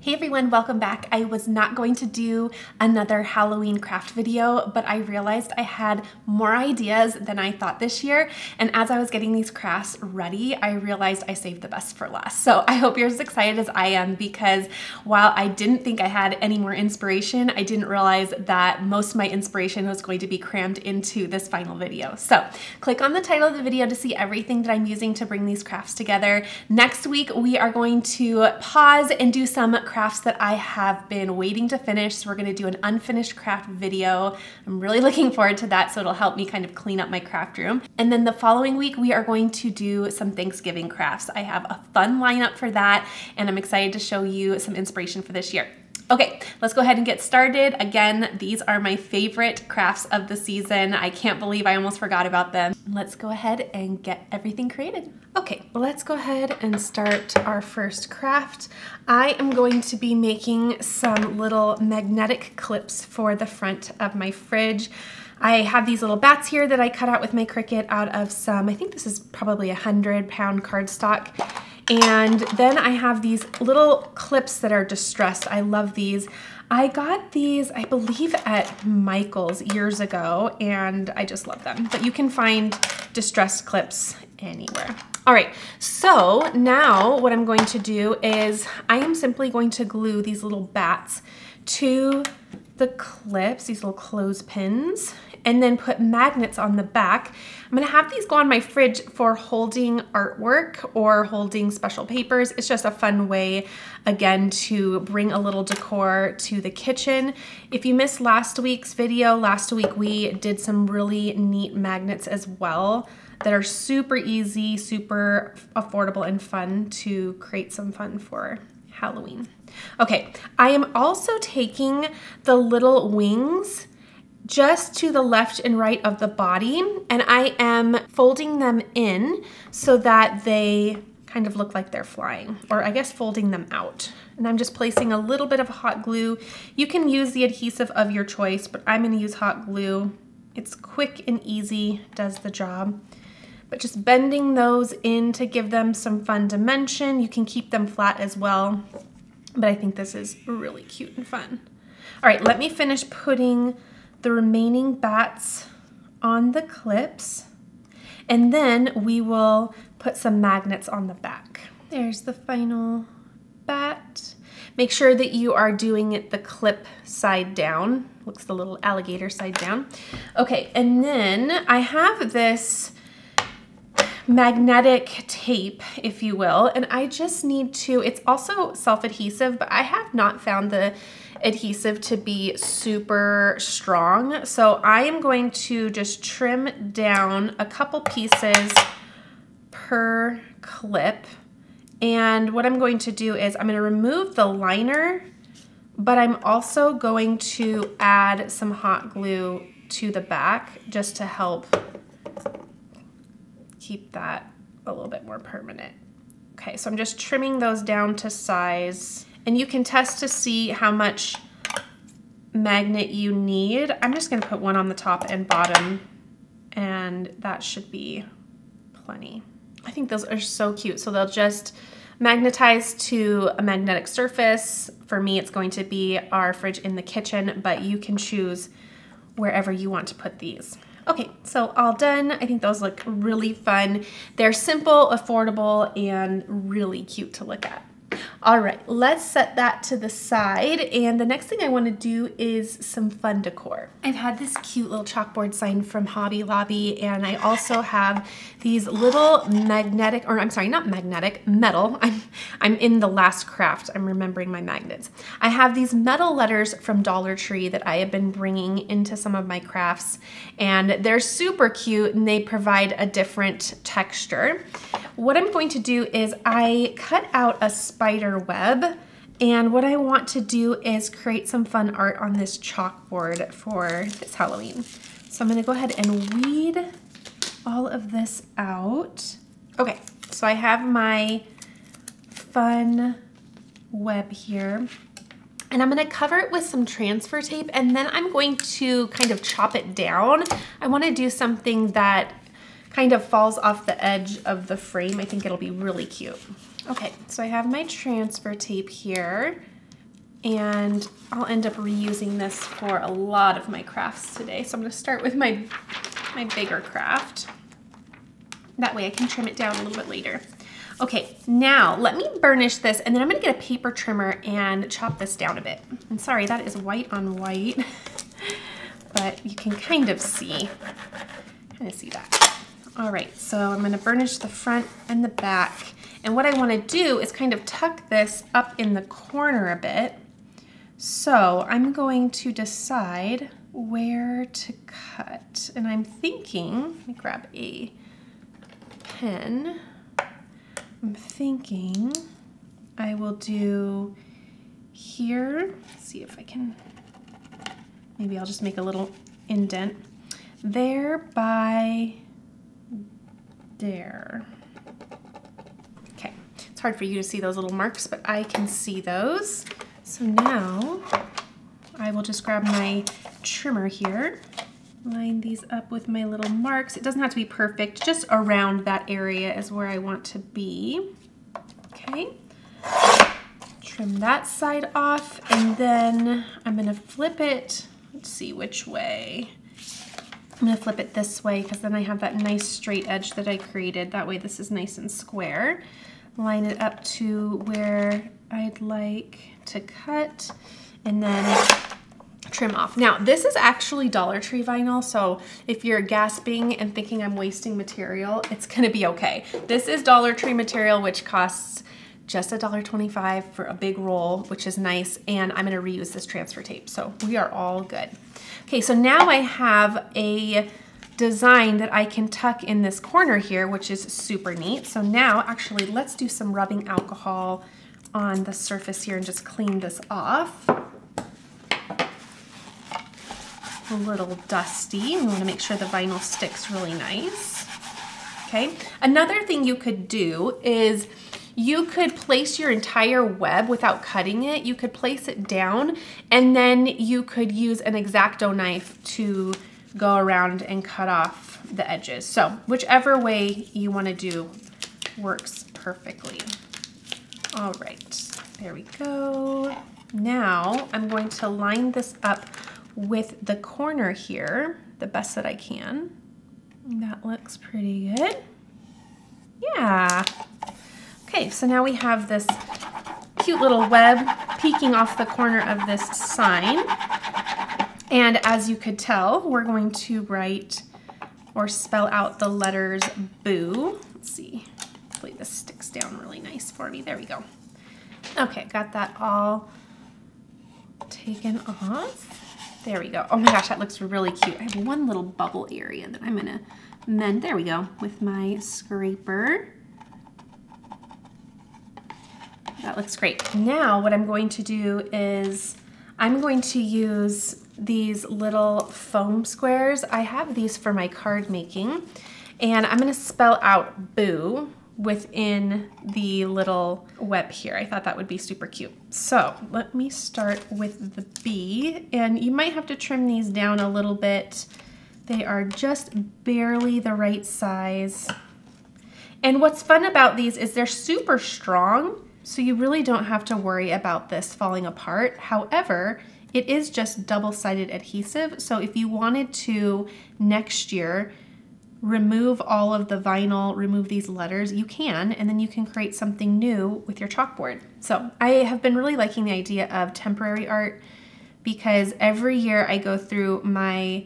Hey everyone, welcome back. I was not going to do another Halloween craft video, but I realized I had more ideas than I thought this year. And as I was getting these crafts ready, I realized I saved the best for last. So I hope you're as excited as I am, because while I didn't think I had any more inspiration, I didn't realize that most of my inspiration was going to be crammed into this final video. So click on the title of the video to see everything that I'm using to bring these crafts together. Next week, we are going to pause and do some crafts that I have been waiting to finish. So we're going to do an unfinished craft video. I'm really looking forward to that, so it'll help me kind of clean up my craft room. And then the following week, we are going to do some Thanksgiving crafts. I have a fun lineup for that, and I'm excited to show you some inspiration for this year. Okay, let's go ahead and get started. Again, these are my favorite crafts of the season. I can't believe I almost forgot about them. Let's go ahead and get everything created. Okay, let's go ahead and start our first craft. I am going to be making some little magnetic clips for the front of my fridge. I have these little bats here that I cut out with my Cricut out of some, I think this is probably 100-pound cardstock. And then I have these little clips that are distressed. I love these. I got these, I believe, at Michael's years ago, and I just love them. But you can find distressed clips anywhere. All right, so now what I'm going to do is I am simply going to glue these little bats to the clips, these little clothespins, and then put magnets on the back. I'm gonna have these go on my fridge for holding artwork or holding special papers. It's just a fun way, again, to bring a little decor to the kitchen. If you missed last week's video, last week we did some really neat magnets as well that are super easy, super affordable, and fun to create some fun for Halloween. Okay, I am also taking the little wings just to the left and right of the body, and I am folding them in so that they kind of look like they're flying, or I guess folding them out. And I'm just placing a little bit of hot glue. You can use the adhesive of your choice, but I'm gonna use hot glue. It's quick and easy, does the job. But just bending those in to give them some fun dimension. You can keep them flat as well, but I think this is really cute and fun. All right, let me finish putting the remaining bats on the clips, and then we will put some magnets on the back. There's the final bat. Make sure that you are doing it the clip side down. Looks the little alligator side down. Okay, and then I have this magnetic tape, if you will, and I just need to, it's also self-adhesive, but I have not found the adhesive to be super strong. So I am going to just trim down a couple pieces per clip. And what I'm going to do is I'm going to remove the liner, but I'm also going to add some hot glue to the back just to help keep that a little bit more permanent. Okay, so I'm just trimming those down to size, and you can test to see how much magnet you need. I'm just gonna put one on the top and bottom, and that should be plenty. I think those are so cute. So they'll just magnetize to a magnetic surface. For me, it's going to be our fridge in the kitchen, but you can choose wherever you want to put these. Okay, so all done. I think those look really fun. They're simple, affordable, and really cute to look at. All right, let's set that to the side. And the next thing I want to do is some fun decor. I've had this cute little chalkboard sign from Hobby Lobby, and I also have these little magnetic, or I'm sorry, not magnetic, metal. I'm in the last craft. I'm remembering my magnets. I have these metal letters from Dollar Tree that I have been bringing into some of my crafts, and they're super cute, and they provide a different texture. What I'm going to do is I cut out a spider web, and what I want to do is create some fun art on this chalkboard for this Halloween. So I'm gonna go ahead and weed all of this out. Okay, so I have my fun web here, and I'm gonna cover it with some transfer tape, and then I'm going to kind of chop it down. I wanna do something that kind of falls off the edge of the frame. I think it'll be really cute. Okay, so I have my transfer tape here. and I'll end up reusing this for a lot of my crafts today. So I'm gonna start with my bigger craft. That way I can trim it down a little bit later. Okay, now let me burnish this, and then I'm gonna get a paper trimmer and chop this down a bit. And sorry, that is white on white, but you can kind of see that. All right, so I'm gonna burnish the front and the back. And what I wanna do is kind of tuck this up in the corner a bit. So I'm going to decide where to cut. And I'm thinking, let me grab a pen. I'm thinking I will do here. Let's see if I can, maybe I'll just make a little indent there by there. Okay, it's hard for you to see those little marks, but I can see those. So now I will just grab my trimmer here, line these up with my little marks. It doesn't have to be perfect, just around that area is where I want to be. Okay, trim that side off, and then I'm gonna flip it. Let's see which way. I'm gonna flip it this way because then I have that nice straight edge that I created. That way this is nice and square. Line it up to where I'd like to cut, and then trim off. Now, this is actually Dollar Tree vinyl, so if you're gasping and thinking I'm wasting material, it's gonna be okay. This is Dollar Tree material, which costs just $1.25 for a big roll, which is nice, and I'm gonna reuse this transfer tape, so we are all good. Okay, so now I have a design that I can tuck in this corner here, which is super neat. So now, actually, let's do some rubbing alcohol on the surface here and just clean this off. A little dusty. We want to make sure the vinyl sticks really nice. Okay. Another thing you could do is you could place your entire web without cutting it. You could place it down, and then you could use an X-Acto knife to go around and cut off the edges. So whichever way you want to do works perfectly. All right, there we go. Now I'm going to line this up with the corner here the best that I can. That looks pretty good. Yeah. Okay, so now we have this cute little web peeking off the corner of this sign. And as you could tell, we're going to write or spell out the letters boo. Let's see, hopefully this sticks down really nice for me. There we go. Okay, got that all taken off. There we go. Oh my gosh, that looks really cute. I have one little bubble area that I'm gonna mend. There we go, with my scraper. That looks great. Now what I'm going to do is I'm going to use these little foam squares. I have these for my card making, and I'm gonna spell out boo within the little web here. I thought that would be super cute. So let me start with the B, and you might have to trim these down a little bit. They are just barely the right size. And what's fun about these is they're super strong, so you really don't have to worry about this falling apart. However, it is just double-sided adhesive, so if you wanted to next year remove all of the vinyl, remove these letters, you can, and then you can create something new with your chalkboard. So I have been really liking the idea of temporary art because every year I go through my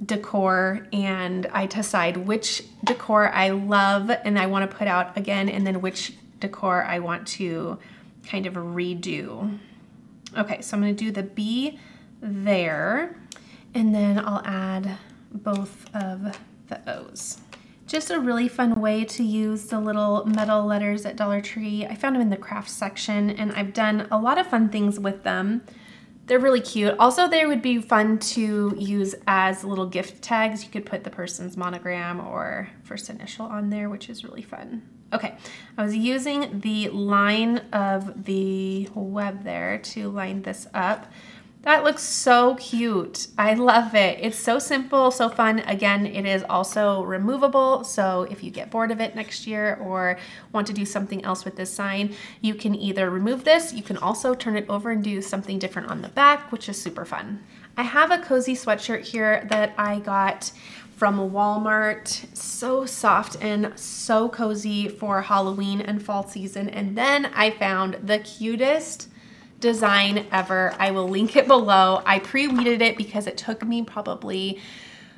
decor and I decide which decor I love and I want to put out again, and then which decor I want to kind of redo. Okay, so I'm going to do the B there, and then I'll add both of the O's. Just a really fun way to use the little metal letters at Dollar Tree. I found them in the craft section, and I've done a lot of fun things with them. They're really cute. Also, they would be fun to use as little gift tags. You could put the person's monogram or first initial on there, which is really fun. Okay, I was using the line of the web there to line this up, That looks so cute. I love it. It's so simple, so fun. Again, it is also removable. So if you get bored of it next year or want to do something else with this sign, you can either remove this. You can also turn it over and do something different on the back, which is super fun. I have a cozy sweatshirt here that I got from Walmart. So soft and so cozy for Halloween and fall season. And then I found the cutest design ever. I will link it below. I pre-weeded it because it took me probably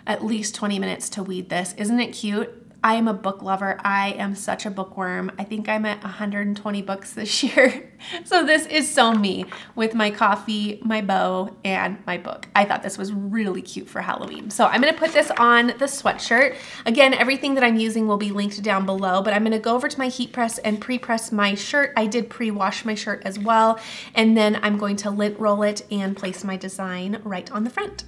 at least 20 minutes to weed this. Isn't it cute? I am a book lover. I am such a bookworm. I think I'm at 120 books this year. So this is so me with my coffee, my bow, and my book. I thought this was really cute for Halloween. So I'm gonna put this on the sweatshirt. Again, everything that I'm using will be linked down below, but I'm gonna go over to my heat press and pre-press my shirt. I did pre-wash my shirt as well. And then I'm going to lint roll it and place my design right on the front.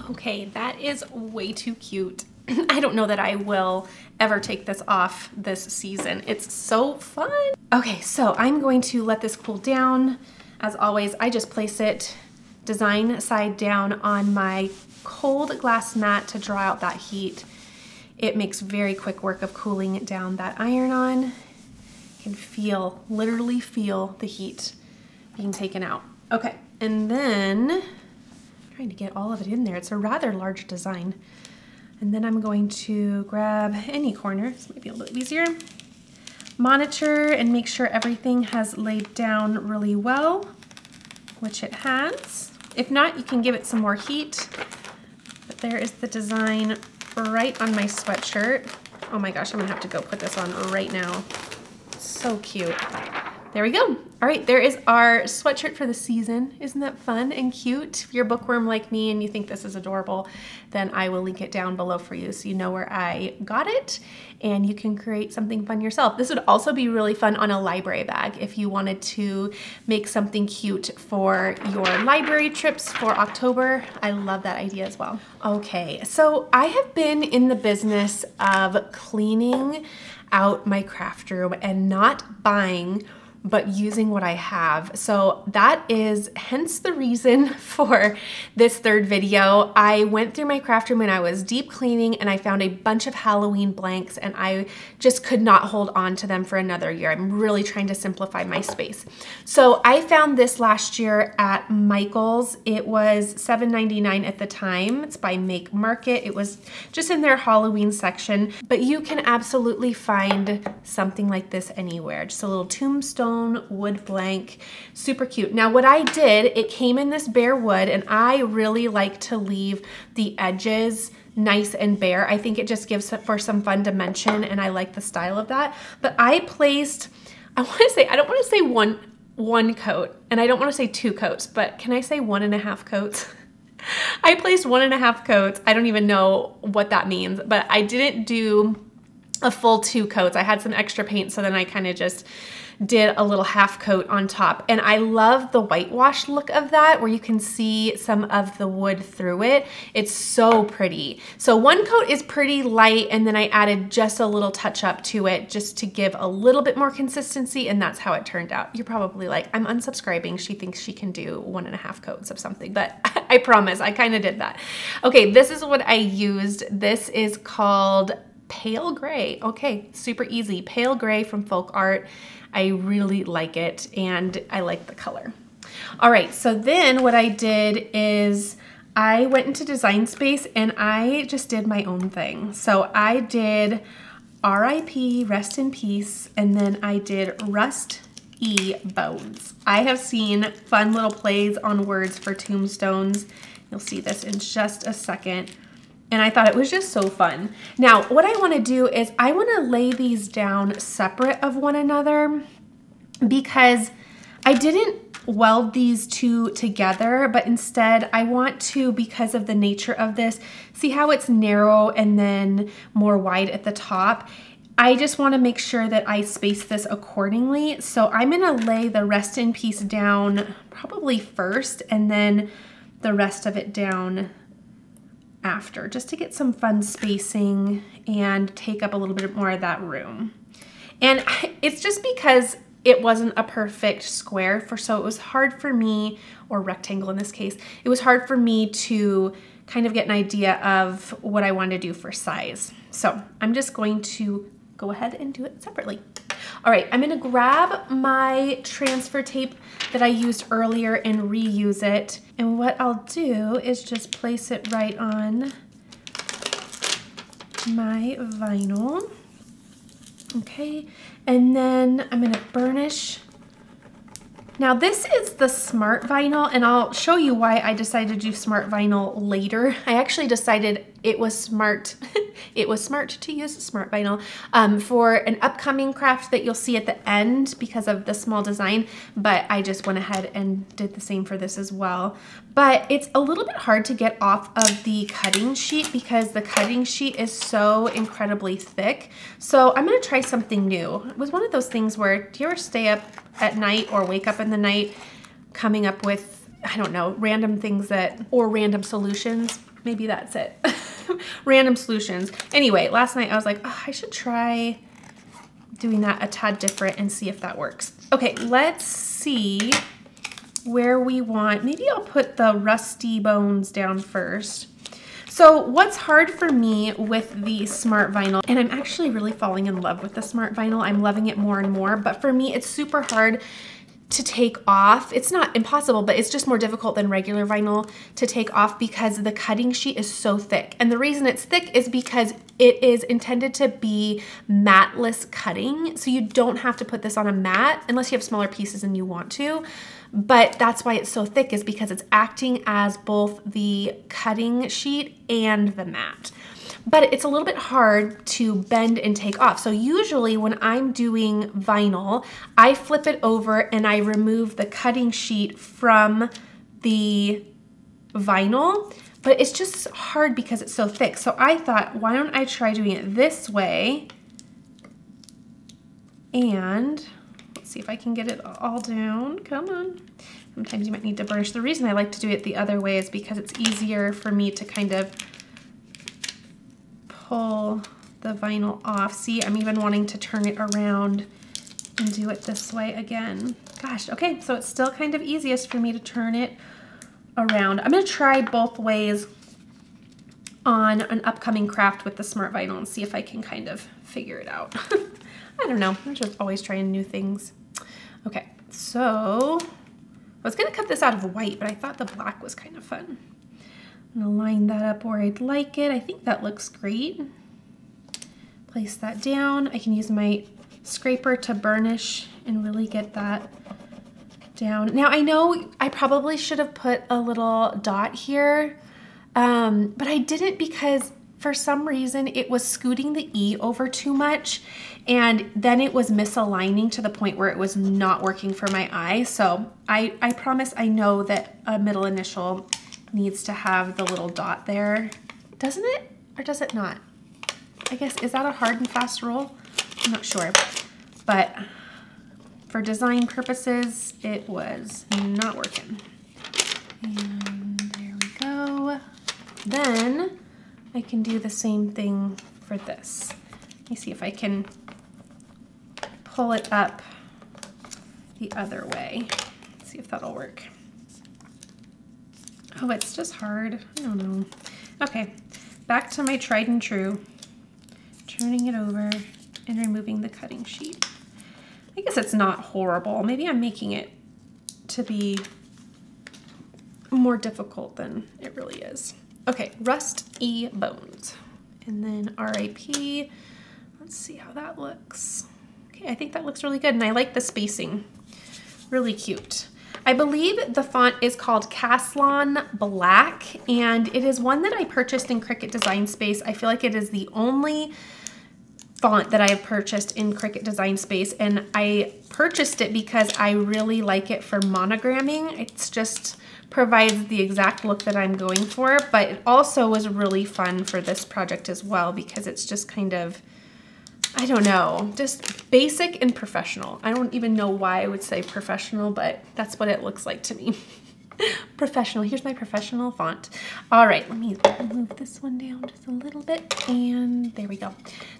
Okay, that is way too cute. I don't know that I will ever take this off this season. It's so fun. Okay, so I'm going to let this cool down. As always, I just place it design side down on my cold glass mat to draw out that heat. It makes very quick work of cooling down that iron-on. You can feel, literally feel the heat being taken out. Okay, and then trying to get all of it in there. It's a rather large design. And then I'm going to grab any corner, this might be a little easier, monitor and make sure everything has laid down really well, which it has. If not, you can give it some more heat. But there is the design right on my sweatshirt. Oh my gosh, I'm gonna have to go put this on right now. So cute. There we go. All right, there is our sweatshirt for the season. Isn't that fun and cute? If you're a bookworm like me and you think this is adorable, then I will link it down below for you so you know where I got it and you can create something fun yourself. This would also be really fun on a library bag if you wanted to make something cute for your library trips for October. I love that idea as well. Okay, so I have been in the business of cleaning out my craft room and not buying but using what I have. So that is hence the reason for this third video. I went through my craft room and I was deep cleaning and I found a bunch of Halloween blanks and I just could not hold on to them for another year. I'm really trying to simplify my space. So I found this last year at Michael's. It was $7.99 at the time. It's by Make Market. It was just in their Halloween section, but you can absolutely find something like this anywhere. Just a little Tombstone wood blank, super cute. Now what I did, it came in this bare wood and I really like to leave the edges nice and bare. I think it just gives for some fun dimension and I like the style of that. But I placed, I don't want to say one coat and I don't want to say 2 coats, but can I say 1.5 coats? I placed 1.5 coats. I don't even know what that means, but I didn't do a full 2 coats. I had some extra paint, so then I kind of just did a little half coat on top. And I love the whitewash look of that where you can see some of the wood through it. It's so pretty. So 1 coat is pretty light and then I added just a little touch up to it just to give a little bit more consistency and that's how it turned out. You're probably like, I'm unsubscribing. She thinks she can do 1.5 coats of something, but I promise I kind of did that. Okay, this is what I used. This is called Pale Gray. Okay, super easy. Pale Gray from Folk Art. I really like it and I like the color. All right, so then what I did is I went into Design Space and I just did my own thing. So I did RIP, Rest in Peace, and then I did Rust E Bones. I have seen fun little plays on words for tombstones. You'll see this in just a second. And I thought it was just so fun. Now, what I want to do is I want to lay these down separate of one another because I didn't weld these two together, but instead I want to, because of the nature of this, see how it's narrow and then more wide at the top? I just want to make sure that I space this accordingly. So I'm going to lay the resting piece down probably first and then the rest of it down after, just to get some fun spacing and take up a little bit more of that room. And it's just because it wasn't a perfect square, so it was hard for me, or rectangle in this case, it was hard for me to kind of get an idea of what I wanted to do for size. So I'm just going to go ahead and do it separately. All right, I'm gonna grab my transfer tape that I used earlier and reuse it. And what I'll do is just place it right on my vinyl. Okay, and then I'm gonna burnish. Now this is the smart vinyl, and I'll show you why I decided to do smart vinyl later. I actually decided it was smart it was smart to use smart vinyl for an upcoming craft that you'll see at the end because of the small design, but I just went ahead and did the same for this as well. But it's a little bit hard to get off of the cutting sheet because the cutting sheet is so incredibly thick. So I'm gonna try something new. It was one of those things where, do you ever stay up at night or wake up in the night coming up with, I don't know, random things or random solutions? Maybe that's it. Random solutions. Anyway, last night I was like, oh, I should try doing that a tad different and see if that works. Okay, let's see where we want. Maybe I'll put the rusty bones down first. So what's hard for me with the smart vinyl, and I'm actually really falling in love with the smart vinyl. I'm loving it more and more, but for me, it's super hard to take off. It's not impossible, but it's just more difficult than regular vinyl to take off because the cutting sheet is so thick. And the reason it's thick is because it is intended to be matless cutting. So you don't have to put this on a mat unless you have smaller pieces and you want to. But that's why it's so thick, is because it's acting as both the cutting sheet and the mat. But it's a little bit hard to bend and take off. So usually when I'm doing vinyl, I flip it over and I remove the cutting sheet from the vinyl, but it's just hard because it's so thick. So I thought, why don't I try doing it this way? And let's see if I can get it all down. Come on. Sometimes you might need to burnish. The reason I like to do it the other way is because it's easier for me to kind of pull the vinyl off. See, I'm even wanting to turn it around and do it this way again. Gosh, okay, so it's still kind of easiest for me to turn it around. I'm gonna try both ways on an upcoming craft with the smart vinyl and see if I can kind of figure it out. I don't know, I'm just always trying new things. Okay, so I was gonna cut this out of white, but I thought the black was kind of fun. I'm gonna line that up where I'd like it. I think that looks great. Place that down. I can use my scraper to burnish and really get that down. Now I know I probably should have put a little dot here, but I didn't because for some reason it was scooting the E over too much, and then it was misaligning to the point where it was not working for my eye. So I promise I know that a middle initial needs to have the little dot there. Doesn't it? Or does it not? I guess, is that a hard and fast rule? I'm not sure. But for design purposes, it was not working. And there we go. Then I can do the same thing for this. Let me see if I can pull it up the other way. Let's see if that'll work. Oh, it's just hard. I don't know. Okay, back to my tried and true. Turning it over and removing the cutting sheet. I guess it's not horrible. Maybe I'm making it to be more difficult than it really is. Okay, rust E bones. And then RIP. Let's see how that looks. Okay, I think that looks really good, and I like the spacing. Really cute. I believe the font is called Caslon Black, and it is one that I purchased in Cricut Design Space. I feel like it is the only font that I have purchased in Cricut Design Space, and I purchased it because I really like it for monogramming. It's just provides the exact look that I'm going for, but it also was really fun for this project as well because it's just kind of, I don't know, just basic and professional. I don't even know why I would say professional, but that's what it looks like to me. Professional. Here's my professional font. All right, let me move this one down just a little bit, and there we go.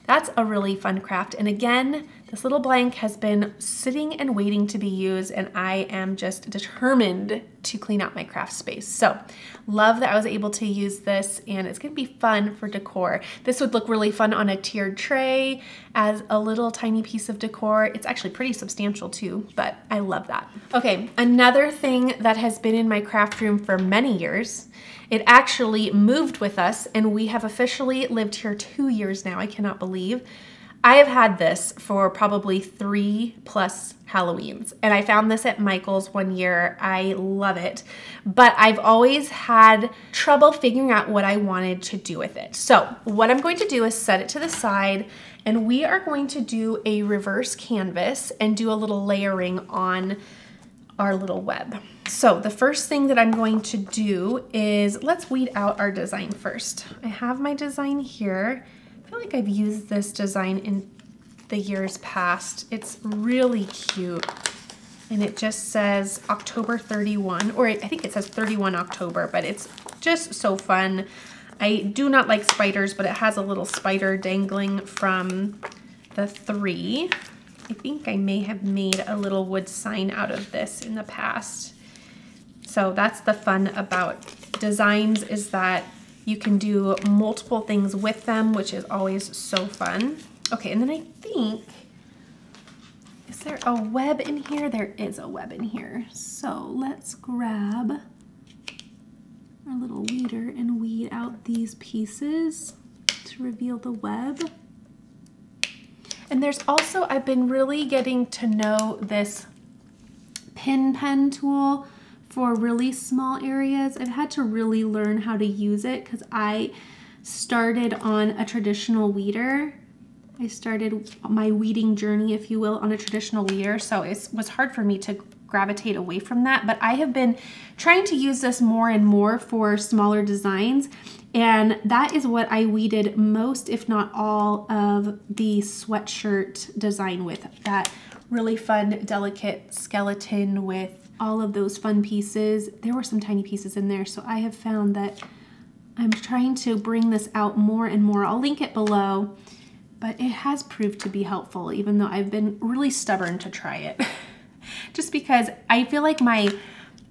That's a really fun craft. And again, this little blank has been sitting and waiting to be used, and I am just determined to clean out my craft space. So love that I was able to use this, and it's gonna be fun for decor. This would look really fun on a tiered tray as a little tiny piece of decor. It's actually pretty substantial too, but I love that. Okay, another thing that has been in my craft room for many years, it actually moved with us, and we have officially lived here 2 years now. I cannot believe. I have had this for probably 3+ Halloweens, and I found this at Michael's one year. I love it, but I've always had trouble figuring out what I wanted to do with it. So what I'm going to do is set it to the side, and we are going to do a reverse canvas and do a little layering on our little web. So the first thing that I'm going to do is, let's weed out our design first. I have my design here. I feel like I've used this design in the years past. It's really cute. And it just says October 31, or I think it says 31 October, but it's just so fun. I do not like spiders, but it has a little spider dangling from the 3. I think I may have made a little wood sign out of this in the past. So that's the fun about designs, is that you can do multiple things with them, which is always so fun. Okay, and then I think, is there a web in here? There is a web in here. So let's grab our little weeder and weed out these pieces to reveal the web. And there's also, I've been really getting to know this pin pen tool for really small areas. I've had to really learn how to use it because I started on a traditional weeder. I started my weeding journey, if you will, on a traditional weeder, so it was hard for me to gravitate away from that, but I have been trying to use this more and more for smaller designs, and that is what I weeded most, if not all, of the sweatshirt design with. That really fun, delicate skeleton with all of those fun pieces. There were some tiny pieces in there, so I have found that I'm trying to bring this out more and more. I'll link it below, but it has proved to be helpful, even though I've been really stubborn to try it. Just because I feel like I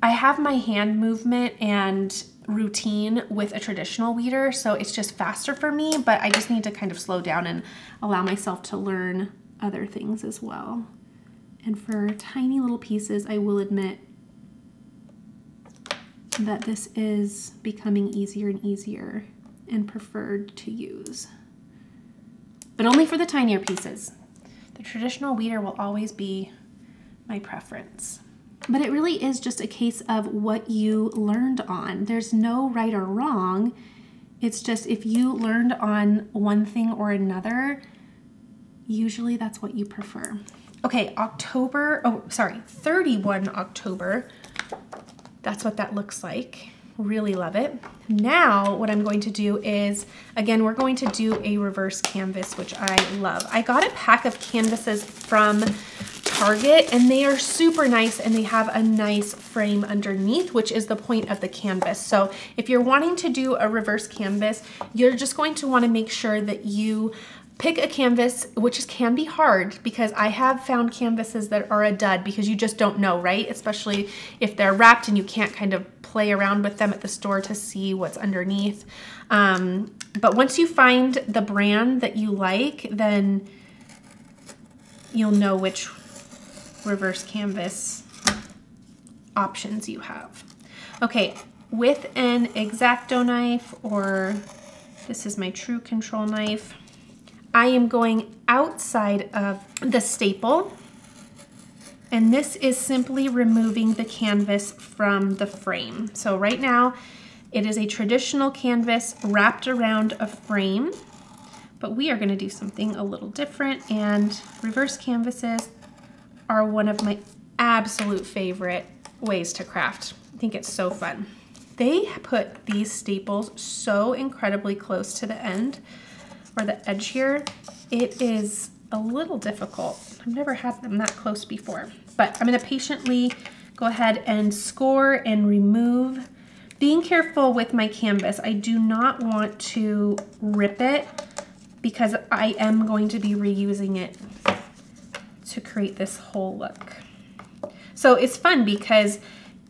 have my hand movement and routine with a traditional weeder, so it's just faster for me, but I just need to kind of slow down and allow myself to learn other things as well. And for tiny little pieces, I will admit that this is becoming easier and easier and preferred to use. But only for the tinier pieces. The traditional weeder will always be my preference. But it really is just a case of what you learned on. There's no right or wrong. It's just if you learned on one thing or another, usually that's what you prefer. Okay, 31 October. That's what that looks like. Really love it. Now what I'm going to do is, again, we're going to do a reverse canvas, which I love. I got a pack of canvases from Target, and they are super nice, and they have a nice frame underneath, which is the point of the canvas. So if you're wanting to do a reverse canvas, you're just going to want to make sure that you pick a canvas, which can be hard, because I have found canvases that are a dud because you just don't know, right? Especially if they're wrapped and you can't kind of play around with them at the store to see what's underneath. But once you find the brand that you like, then you'll know which reverse canvas options you have. Okay, with an X-Acto knife, or this is my True Control knife, I am going outside of the staple, and this is simply removing the canvas from the frame. So right now it is a traditional canvas wrapped around a frame, but we are gonna do something a little different, and reverse canvases are one of my absolute favorite ways to craft. I think it's so fun. They put these staples so incredibly close to the end, or the edge here. It is a little difficult. I've never had them that close before, but I'm gonna patiently go ahead and score and remove. Being careful with my canvas, I do not want to rip it because I am going to be reusing it to create this whole look. So it's fun because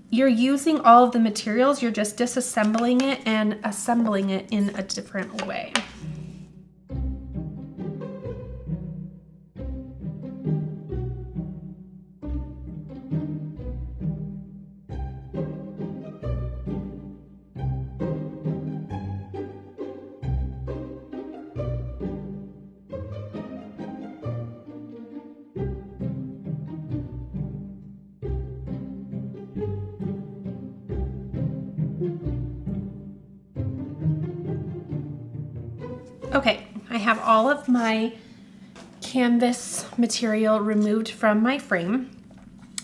you're using all of the materials, you're just disassembling it and assembling it in a different way. Okay, I have all of my canvas material removed from my frame.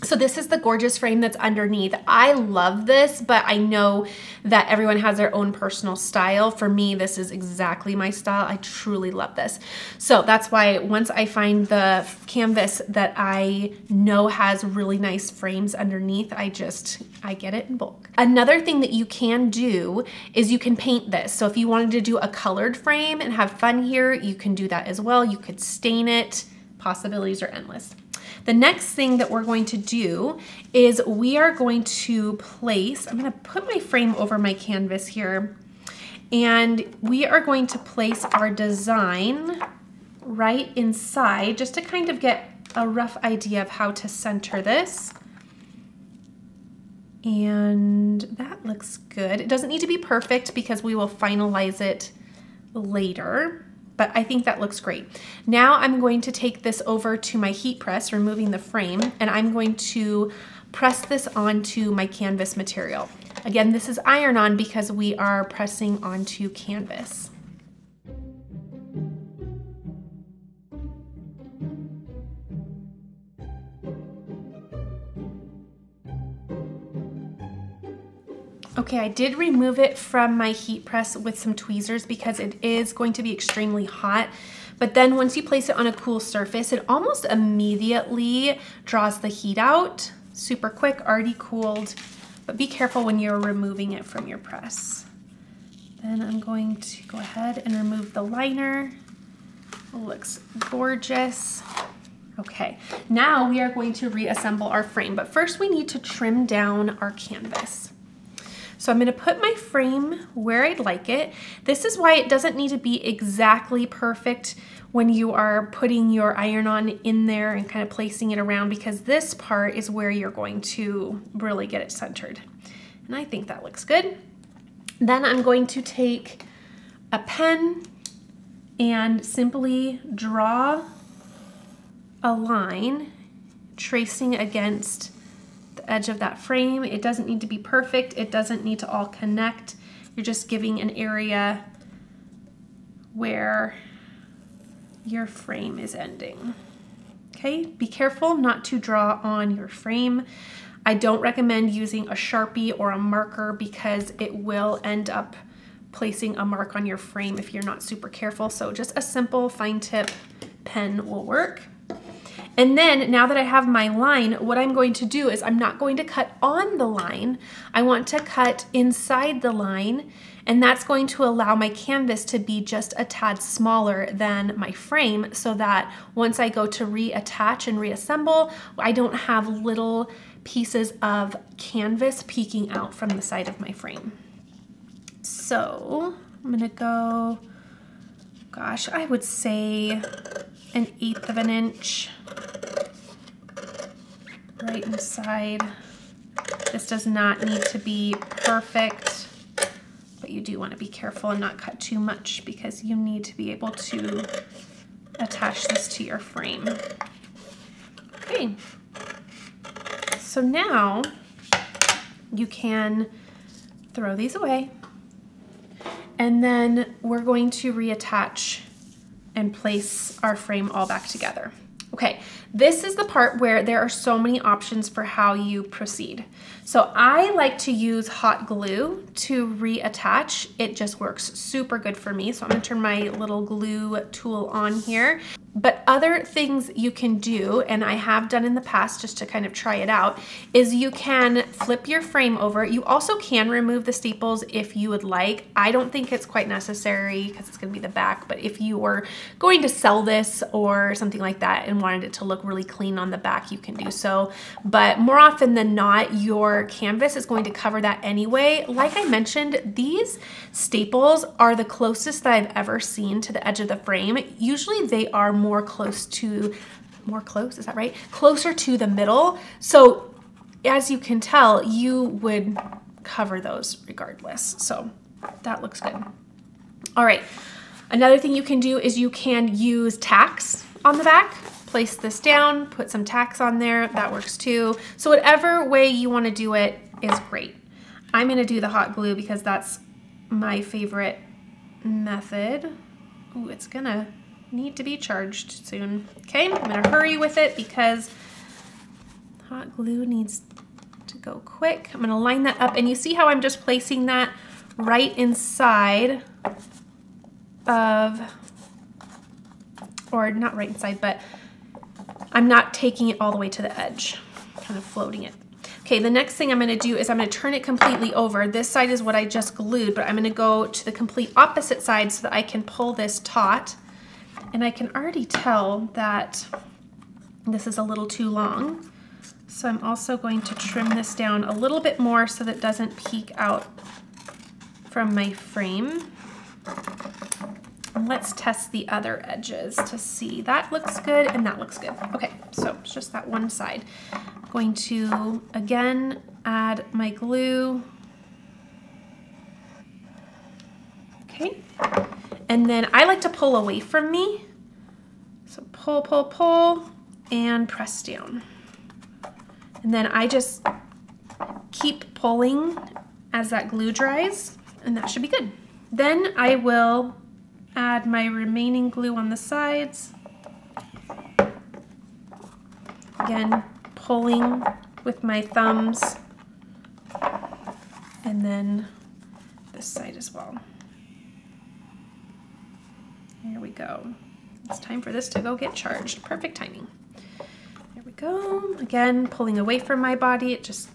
So this is the gorgeous frame that's underneath. I love this, but I know that everyone has their own personal style. For me, this is exactly my style. I truly love this. So that's why once I find the canvas that I know has really nice frames underneath, I get it in bulk. Another thing that you can do is you can paint this. So if you wanted to do a colored frame and have fun here, you can do that as well. You could stain it. Possibilities are endless. The next thing that we're going to do is we are going to place, I'm going to put my frame over my canvas here, and we are going to place our design right inside just to kind of get a rough idea of how to center this. And that looks good. It doesn't need to be perfect because we will finalize it later, but I think that looks great. Now I'm going to take this over to my heat press, removing the frame, and I'm going to press this onto my canvas material. Again, this is iron-on because we are pressing onto canvas. Okay, I did remove it from my heat press with some tweezers because it is going to be extremely hot. But then once you place it on a cool surface, it almost immediately draws the heat out. Super quick, already cooled, but be careful when you're removing it from your press. Then I'm going to go ahead and remove the liner. It looks gorgeous. Okay, now we are going to reassemble our frame, but first we need to trim down our canvas. So I'm gonna put my frame where I'd like it. This is why it doesn't need to be exactly perfect when you are putting your iron-on in there and kind of placing it around, because this part is where you're going to really get it centered. And I think that looks good. Then I'm going to take a pen and simply draw a line, tracing against the edge of that frame. It doesn't need to be perfect. It doesn't need to all connect. You're just giving an area where your frame is ending. Okay, be careful not to draw on your frame. I don't recommend using a Sharpie or a marker because it will end up placing a mark on your frame if you're not super careful. So just a simple fine tip pen will work. And then now that I have my line, what I'm going to do is I'm not going to cut on the line. I want to cut inside the line, and that's going to allow my canvas to be just a tad smaller than my frame so that once I go to reattach and reassemble, I don't have little pieces of canvas peeking out from the side of my frame. So I'm gonna go, gosh, I would say 1/8 of an inch right inside. This does not need to be perfect, but you do want to be careful and not cut too much because you need to be able to attach this to your frame. Okay, so now you can throw these away, and then we're going to reattach and place our frame all back together. Okay, this is the part where there are so many options for how you proceed. So I like to use hot glue to reattach. It just works super good for me. So I'm gonna turn my little glue tool on here. But other things you can do, and I have done in the past just to kind of try it out, is you can flip your frame over. You also can remove the staples if you would like. I don't think it's quite necessary because it's gonna be the back, but if you were going to sell this or something like that and wanted it to look really clean on the back, you can do so. But more often than not, your canvas is going to cover that anyway. Like I mentioned, these staples are the closest that I've ever seen to the edge of the frame. Usually they are closer to the middle. So as you can tell, you would cover those regardless. So that looks good. All right. Another thing you can do is you can use tacks on the back. Place this down, put some tacks on there. That works too. So whatever way you want to do it is great. I'm going to do the hot glue because that's my favorite method. Ooh, it's gonna need to be charged soon. Okay, I'm gonna hurry with it because hot glue needs to go quick. I'm gonna line that up, and you see how I'm just placing that right inside of, or not right inside, but I'm not taking it all the way to the edge, kind of floating it. Okay, the next thing I'm gonna do is I'm gonna turn it completely over. This side is what I just glued, but I'm gonna go to the complete opposite side so that I can pull this taut. And I can already tell that this is a little too long. So I'm also going to trim this down a little bit more so that it doesn't peek out from my frame. And let's test the other edges to see. That looks good and that looks good. Okay, so it's just that one side. I'm going to, again, add my glue. Okay. And then I like to pull away from me. So pull, pull, pull, and press down. And then I just keep pulling as that glue dries, and that should be good. Then I will add my remaining glue on the sides. Again, pulling with my thumbs, and then this side as well. Here we go. It's time for this to go get charged. Perfect timing. There we go. Again, pulling away from my body. It just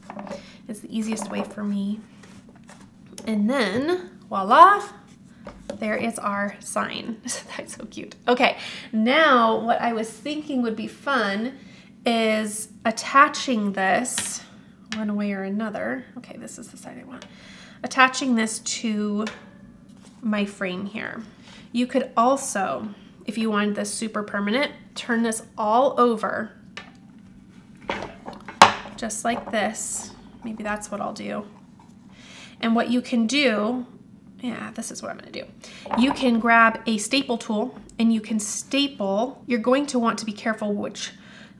is the easiest way for me. And then, voila, there is our sign. That's so cute. Okay, now what I was thinking would be fun is attaching this one way or another. Okay, this is the side I want. Attaching this to my frame here. You could also, if you wanted this super permanent, turn this all over, just like this. Maybe that's what I'll do. And what you can do, yeah, this is what I'm gonna do. You can grab a staple tool and you can staple. You're going to want to be careful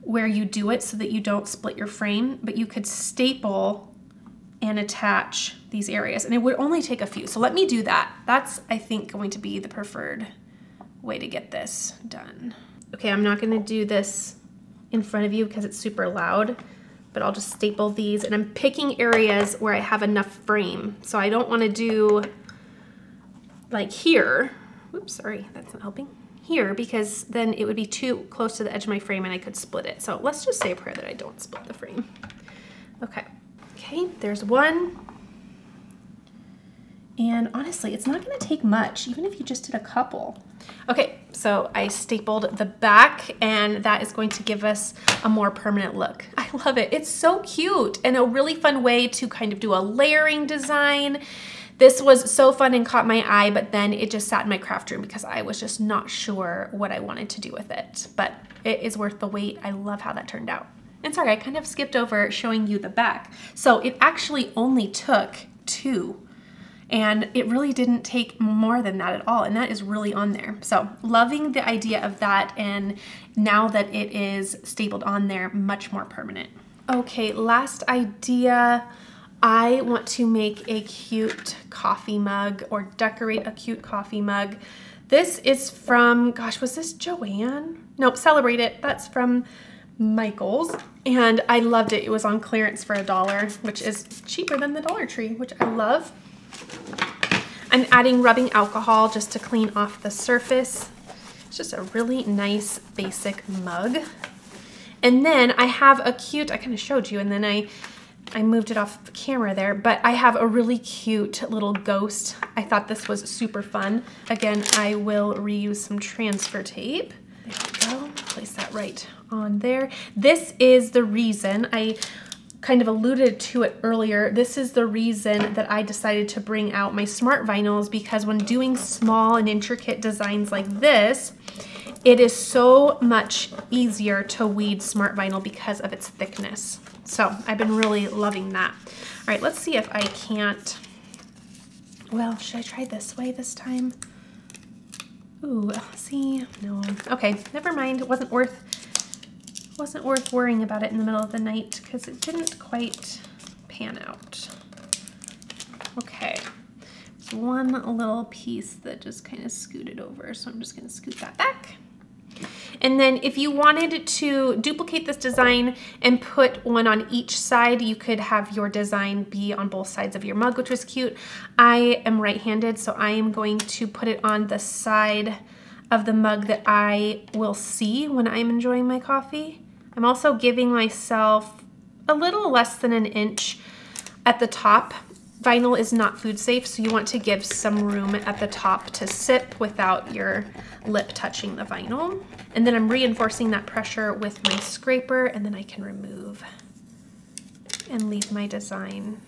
where you do it so that you don't split your frame, but you could staple and attach these areas, and it would only take a few. So let me do that. That's, I think, going to be the preferred way to get this done. Okay, I'm not gonna do this in front of you because it's super loud, but I'll just staple these, and I'm picking areas where I have enough frame. So I don't wanna do like here. Oops, sorry, that's not helping. Here, because then it would be too close to the edge of my frame and I could split it. So let's just say a prayer that I don't split the frame. Okay. Okay, there's one. And honestly, it's not gonna take much, even if you just did a couple. Okay, so I stapled the back, and that is going to give us a more permanent look. I love it. It's so cute and a really fun way to kind of do a layering design. This was so fun and caught my eye, but then it just sat in my craft room because I was just not sure what I wanted to do with it. But it is worth the wait. I love how that turned out. And sorry, I kind of skipped over showing you the back. So it actually only took 2. And it really didn't take more than that at all. And that is really on there. So loving the idea of that. And now that it is stapled on there, much more permanent. Okay, last idea. I want to make a cute coffee mug or decorate a cute coffee mug. This is from, gosh, was this Joanne? Nope, Celebrate It. That's from Michael's, and I loved it. It was on clearance for $1, which is cheaper than the Dollar Tree, which I love. I'm adding rubbing alcohol just to clean off the surface. It's just a really nice basic mug. And then I have a cute, I kind of showed you, and then I moved it off the camera there, but I have a really cute little ghost. I thought this was super fun. Again, I will reuse some transfer tape. There we go, place that right on there. This is the reason, I kind of alluded to it earlier, this is the reason that I decided to bring out my smart vinyls, because when doing small and intricate designs like this, it is so much easier to weed smart vinyl because of its thickness. So I've been really loving that. All right, let's see if I can't, well, should I try this way this time? Ooh, see, no. Okay, never mind. It wasn't worth worrying about it in the middle of the night because it didn't quite pan out. Okay, there's one little piece that just kind of scooted over, so I'm just gonna scoot that back. And then if you wanted to duplicate this design and put one on each side, you could have your design be on both sides of your mug, which was cute. I am right-handed, so I am going to put it on the side of the mug that I will see when I'm enjoying my coffee. I'm also giving myself a little less than an inch at the top. Vinyl is not food safe, so you want to give some room at the top to sip without your lip touching the vinyl. And then I'm reinforcing that pressure with my scraper, and then I can remove and leave my design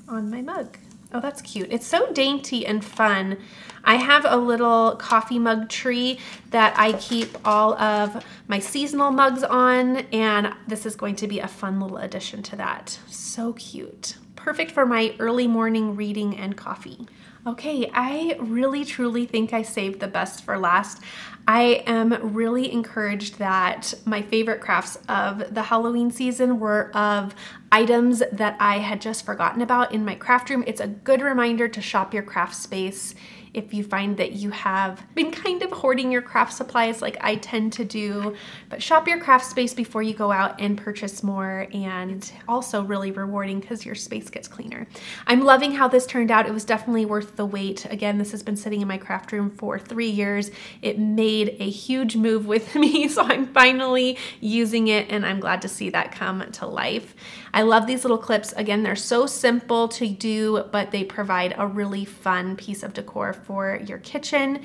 on my mug. Oh, that's cute. It's so dainty and fun. I have a little coffee mug tree that I keep all of my seasonal mugs on, and this is going to be a fun little addition to that. So cute. Perfect for my early morning reading and coffee. Okay, I really truly think I saved the best for last. I am really encouraged that my favorite crafts of the Halloween season were of items that I had just forgotten about in my craft room. It's a good reminder to shop your craft space if you find that you have been kind of hoarding your craft supplies like I tend to do, but shop your craft space before you go out and purchase more, and also really rewarding because your space gets cleaner. I'm loving how this turned out. It was definitely worth the wait. Again, this has been sitting in my craft room for 3 years. It made a huge move with me, so I'm finally using it, and I'm glad to see that come to life. I love these little clips. Again, they're so simple to do, but they provide a really fun piece of decor for your kitchen.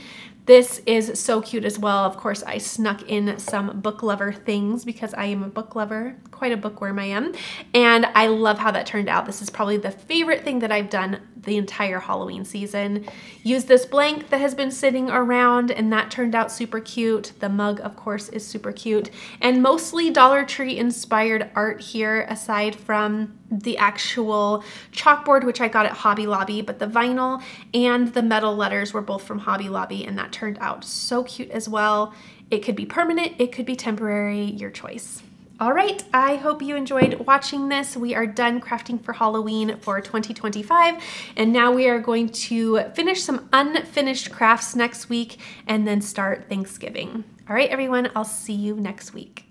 This is so cute as well. Of course, I snuck in some book lover things because I am a book lover, quite a bookworm I am, and I love how that turned out. This is probably the favorite thing that I've done the entire Halloween season. Use this blank that has been sitting around, and that turned out super cute. The mug, of course, is super cute, and mostly Dollar Tree inspired art here, aside from the actual chalkboard, which I got at Hobby Lobby, but the vinyl and the metal letters were both from Hobby Lobby, and that turned out so cute as well. It could be permanent, it could be temporary, your choice. All right, I hope you enjoyed watching this. We are done crafting for Halloween for 2025, and now we are going to finish some unfinished crafts next week and then start Thanksgiving. All right, everyone, I'll see you next week.